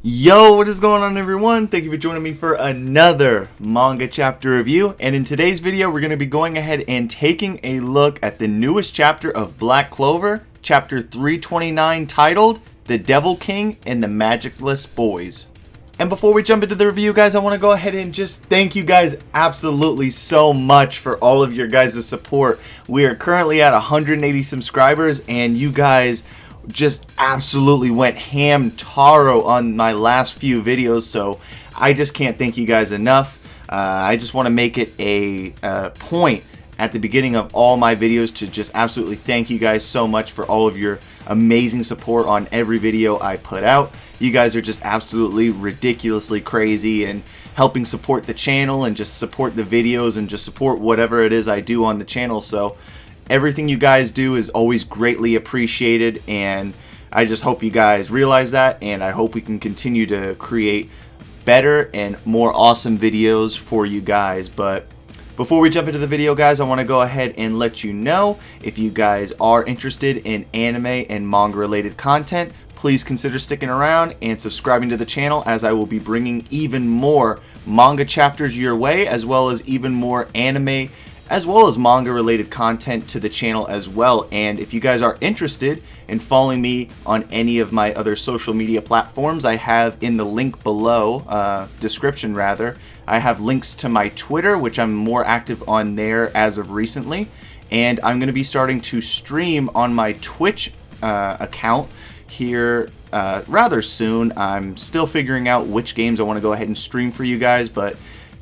Yo, what is going on, everyone? Thank you for joining me for another manga chapter review. And in today's video, we're going to be going ahead and taking a look at the newest chapter of Black Clover, Chapter 329, titled The Devil King and the Magicless Boys. And before we jump into the review, guys, I want to go ahead and just thank you guys absolutely so much for all of your guys' support. We are currently at 180 subscribers, and you guys just absolutely went ham taro on my last few videos, so I just can't thank you guys enough. I just want to make it a point at the beginning of all my videos to just absolutely thank you guys so much for all of your amazing support on every video I put out. You guys are just absolutely ridiculously crazy and helping support the channel and just support the videos and just support whatever it is I do on the channel. So everything you guys do is always greatly appreciated, and I just hope you guys realize that, and I hope we can continue to create better and more awesome videos for you guys. But before we jump into the video, guys, I want to go ahead and let you know, if you guys are interested in anime and manga related content, please consider sticking around and subscribing to the channel, as I will be bringing even more manga chapters your way, as well as even more anime as well as manga related content to the channel as well. And if you guys are interested in following me on any of my other social media platforms, I have in the link below, description rather, I have links to my Twitter, which I'm more active on there as of recently, and I'm going to be starting to stream on my Twitch account here rather soon. I'm still figuring out which games I want to go ahead and stream for you guys, but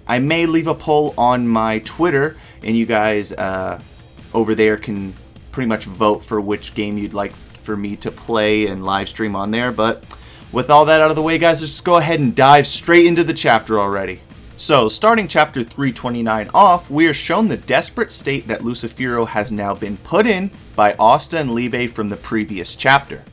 I may leave a poll on my Twitter, and you guys over there can pretty much vote for which game you'd like for me to play and live stream on there. But with all that out of the way, guys, let's just go ahead and dive straight into the chapter already. So, starting chapter 329 off, we are shown the desperate state that Lucifero has now been put in by Asta and Libe from the previous chapter.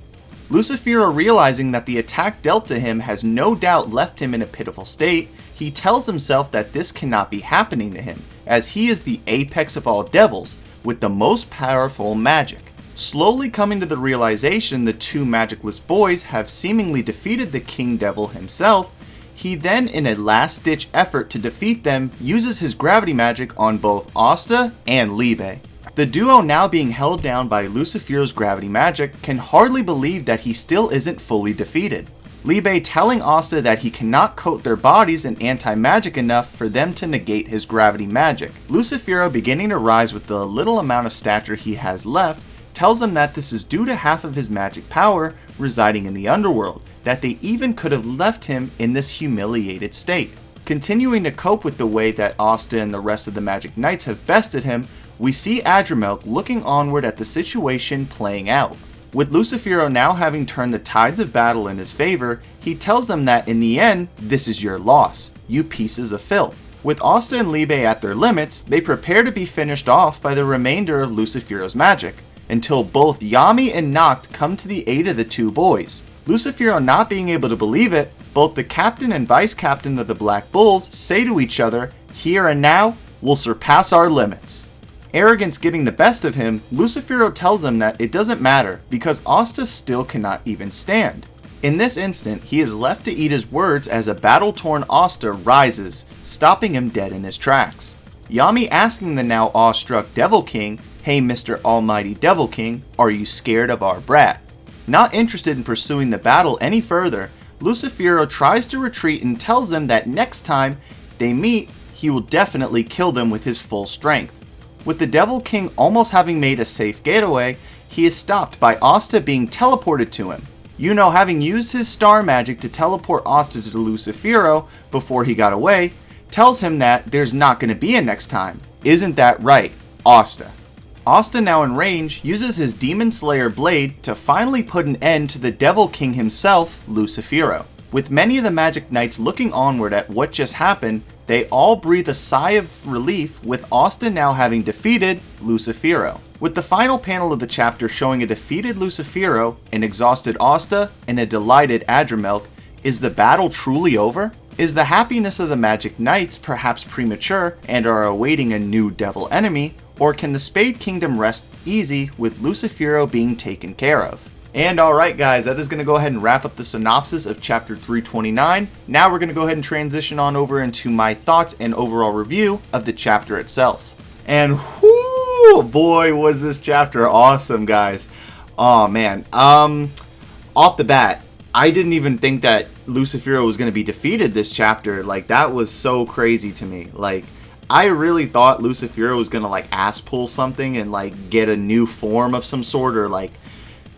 Lucifero, realizing that the attack dealt to him has no doubt left him in a pitiful state, he tells himself that this cannot be happening to him, as he is the apex of all devils, with the most powerful magic. Slowly coming to the realization the two magicless boys have seemingly defeated the King Devil himself, he then, in a last-ditch effort to defeat them, uses his gravity magic on both Asta and Libe. The duo, now being held down by Lucifero's gravity magic, can hardly believe that he still isn't fully defeated. Libe telling Asta that he cannot coat their bodies in anti-magic enough for them to negate his gravity magic. Lucifero, beginning to rise with the little amount of stature he has left, tells him that this is due to half of his magic power residing in the underworld, that they even could have left him in this humiliated state. Continuing to cope with the way that Asta and the rest of the Magic Knights have bested him, we see Adrammelk looking onward at the situation playing out. With Lucifero now having turned the tides of battle in his favor, he tells them that in the end, this is your loss, you pieces of filth. With Asta and Libe at their limits, they prepare to be finished off by the remainder of Lucifero's magic, until both Yami and Nacht come to the aid of the two boys. Lucifero not being able to believe it, both the captain and vice captain of the Black Bulls say to each other, "Here and now, we'll surpass our limits." Arrogance getting the best of him, Lucifero tells him that it doesn't matter because Asta still cannot even stand. In this instant, he is left to eat his words as a battle-torn Asta rises, stopping him dead in his tracks. Yami asking the now awestruck Devil King, "Hey Mr. Almighty Devil King, are you scared of our brat?" Not interested in pursuing the battle any further, Lucifero tries to retreat and tells them that next time they meet, he will definitely kill them with his full strength. With the Devil King almost having made a safe getaway, he is stopped by Asta being teleported to him. Yuno, having used his star magic to teleport Asta to Lucifero before he got away, tells him that there's not going to be a next time. Isn't that right, Asta? Asta, now in range, uses his Demon Slayer blade to finally put an end to the Devil King himself, Lucifero. With many of the Magic Knights looking onward at what just happened, they all breathe a sigh of relief, with Asta now having defeated Lucifero. With the final panel of the chapter showing a defeated Lucifero, an exhausted Asta, and a delighted Adrammelk, is the battle truly over? Is the happiness of the Magic Knights perhaps premature and are awaiting a new devil enemy? Or can the Spade Kingdom rest easy with Lucifero being taken care of? And alright guys, that is going to go ahead and wrap up the synopsis of Chapter 329. Now we're going to go ahead and transition on over into my thoughts and overall review of the chapter itself. And whoo, boy was this chapter awesome, guys. Oh man, off the bat, I didn't even think that Lucifero was going to be defeated this chapter. Like, that was so crazy to me. Like, I really thought Lucifero was going to like ass pull something and like get a new form of some sort, or like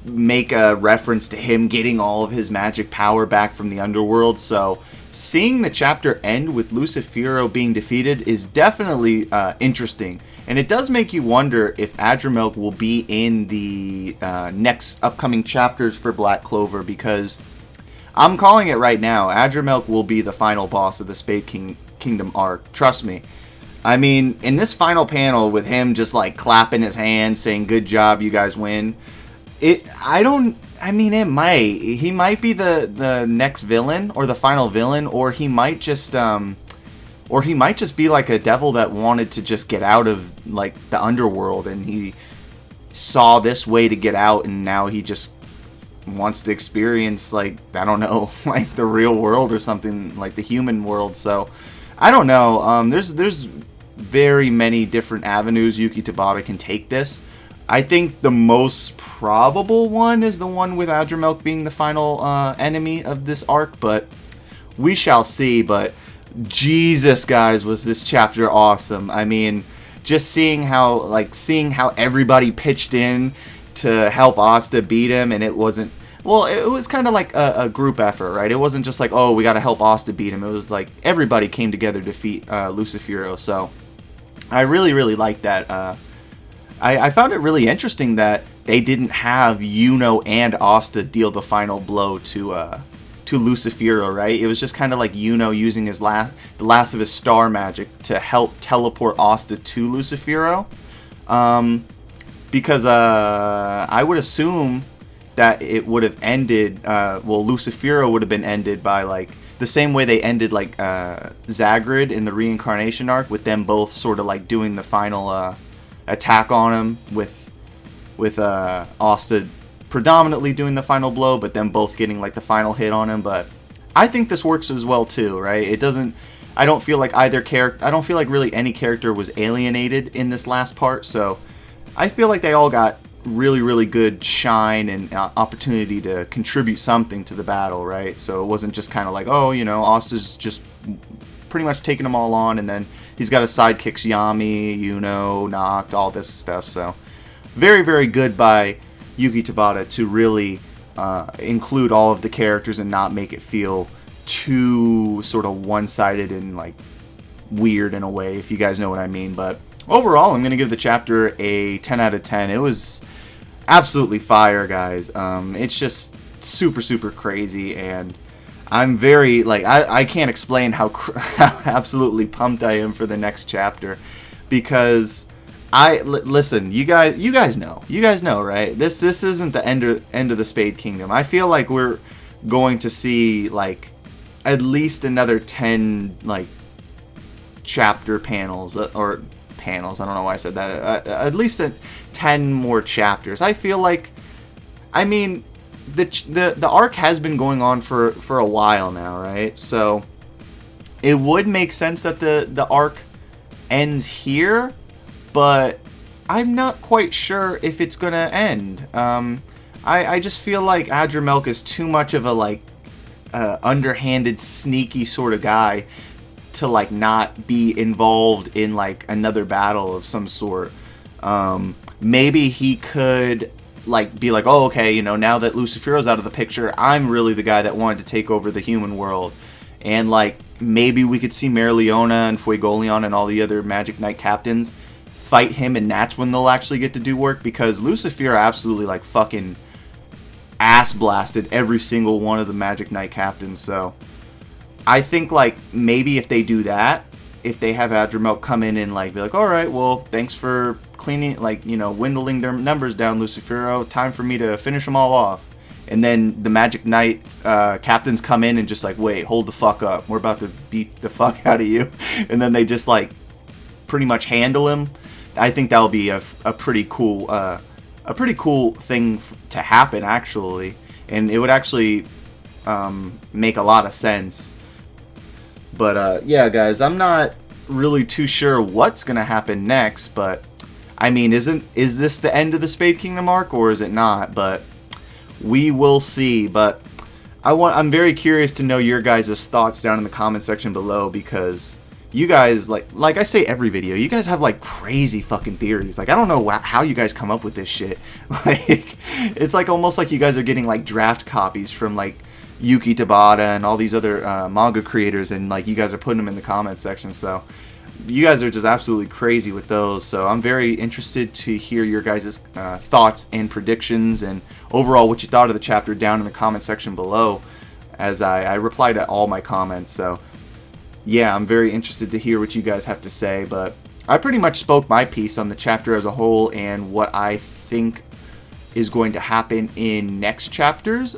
make a reference to him getting all of his magic power back from the underworld. So seeing the chapter end with Lucifero being defeated is definitely interesting, and it does make you wonder if Adramilk will be in the next upcoming chapters for Black Clover, because I'm calling it right now, Adramilk will be the final boss of the Spade Kingdom arc. Trust me. I mean, in this final panel with him just like clapping his hands saying good job, you guys win, he might be the next villain or the final villain, or he might just be like a devil that wanted to just get out of like the underworld, and he saw this way to get out, and now he just wants to experience, like, I don't know, like the real world or something, like the human world. So I don't know. There's very many different avenues Yuki Tabata can take this. I think the most probable one is the one with Adramilk being the final enemy of this arc, but we shall see. But Jesus, guys, was this chapter awesome. I mean, just seeing how everybody pitched in to help Asta beat him, and it wasn't, well, it was kind of like a group effort, right? It wasn't just like, oh, we got to help Asta beat him. It was like everybody came together to defeat Lucifero. So I really, really liked that. I found it really interesting that they didn't have Yuno and Asta deal the final blow to Lucifero, right? It was just kind of like Yuno using his the last of his star magic to help teleport Asta to Lucifero. Because I would assume that it would have ended, Lucifero would have been ended by like the same way they ended like Zagrid in the reincarnation arc, with them both sort of like doing the final attack on him, with Asta predominantly doing the final blow, but them both getting like the final hit on him. But I think this works as well too, right? It doesn't, I don't feel like really any character was alienated in this last part, so I feel like they all got really, really good shine and opportunity to contribute something to the battle, right? So it wasn't just kind of like, oh, you know, Asta's just pretty much taking them all on, and then he's got his sidekicks Yami, Yuno, Noct, all this stuff. So very, very good by Yuki Tabata to really include all of the characters and not make it feel too sort of one-sided and like weird in a way, if you guys know what I mean. But overall, I'm going to give the chapter a 10 out of 10. It was absolutely fire, guys. It's just super, super crazy, and I'm very, like, I can't explain how absolutely pumped I am for the next chapter, because listen, you guys know, right? This isn't the end of the Spade Kingdom. I feel like we're going to see like at least another 10 like chapter panels, or panels, I don't know why I said that, at least 10 more chapters. I feel like, I mean, the arc has been going on for a while now, right? So it would make sense that the arc ends here, but I'm not quite sure if it's gonna end. I just feel like Adramilk is too much of a like underhanded, sneaky sort of guy to like not be involved in like another battle of some sort. Maybe he could like be like, oh, okay, you know, now that Lucifero's out of the picture, I'm really the guy that wanted to take over the human world. And like maybe we could see Merleona and Fuegoleon and all the other Magic Knight captains fight him, and that's when they'll actually get to do work, because Lucifero absolutely like fucking ass blasted every single one of the Magic Knight captains. So I think like maybe if they do that, if they have Adramilk come in and like be like, all right, well, thanks for cleaning, like, you know, dwindling their numbers down, Lucifero, time for me to finish them all off. And then the Magic Knight captains come in and just like, wait, hold the fuck up, we're about to beat the fuck out of you. And then they just like pretty much handle him. I think that'll be a pretty cool a pretty cool thing to happen, actually, and it would actually make a lot of sense. But yeah, guys, I'm not really too sure what's gonna happen next, but I mean, is this the end of the Spade Kingdom arc, or is it not? But we will see. But I'm very curious to know your guys' thoughts down in the comment section below, because you guys, like I say every video, you guys have like crazy fucking theories. Like, I don't know how you guys come up with this shit. Like, it's like almost like you guys are getting like draft copies from like Yuki Tabata and all these other manga creators, and like you guys are putting them in the comment section. So you guys are just absolutely crazy with those. So I'm very interested to hear your guys' thoughts and predictions, and overall what you thought of the chapter down in the comment section below, as I reply to all my comments. So yeah, I'm very interested to hear what you guys have to say. But I pretty much spoke my piece on the chapter as a whole and what I think is going to happen in next chapters.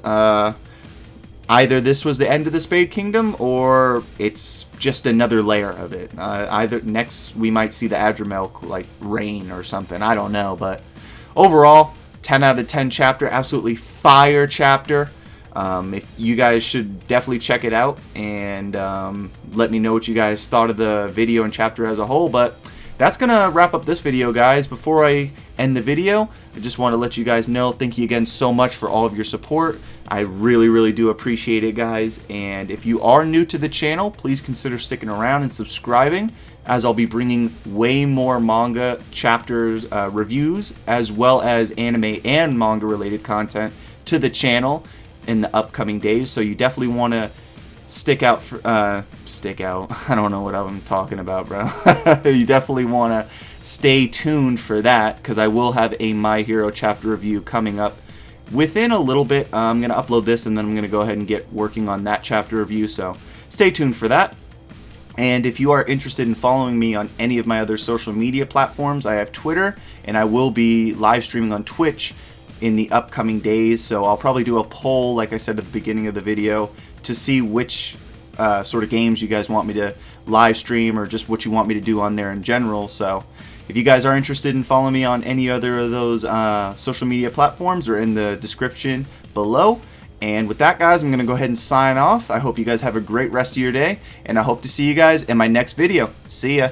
Either this was the end of the Spade Kingdom, or it's just another layer of it. Either next we might see the Adramel like reign or something. I don't know, but overall, 10 out of 10 chapter, absolutely fire chapter. If you guys should definitely check it out, and let me know what you guys thought of the video and chapter as a whole. But that's gonna wrap up this video, guys. Before I end the video, I just want to let you guys know, thank you again so much for all of your support. I really do appreciate it, guys. And if you are new to the channel, please consider sticking around and subscribing, as I'll be bringing way more manga chapters reviews, as well as anime and manga related content to the channel in the upcoming days. So you definitely want to stick out. I don't know what I'm talking about, bro. You definitely want to stay tuned for that, because I will have a My Hero chapter review coming up within a little bit. I'm going to upload this, and then I'm going to go ahead and get working on that chapter review. So stay tuned for that. And if you are interested in following me on any of my other social media platforms, I have Twitter, and I will be live streaming on Twitch in the upcoming days. So I'll probably do a poll, like I said at the beginning of the video, to see which sort of games you guys want me to live stream, or just what you want me to do on there in general. So if you guys are interested in following me on any other of those social media platforms, are in the description below. And with that, guys, I'm going to go ahead and sign off. I hope you guys have a great rest of your day, and I hope to see you guys in my next video. See ya.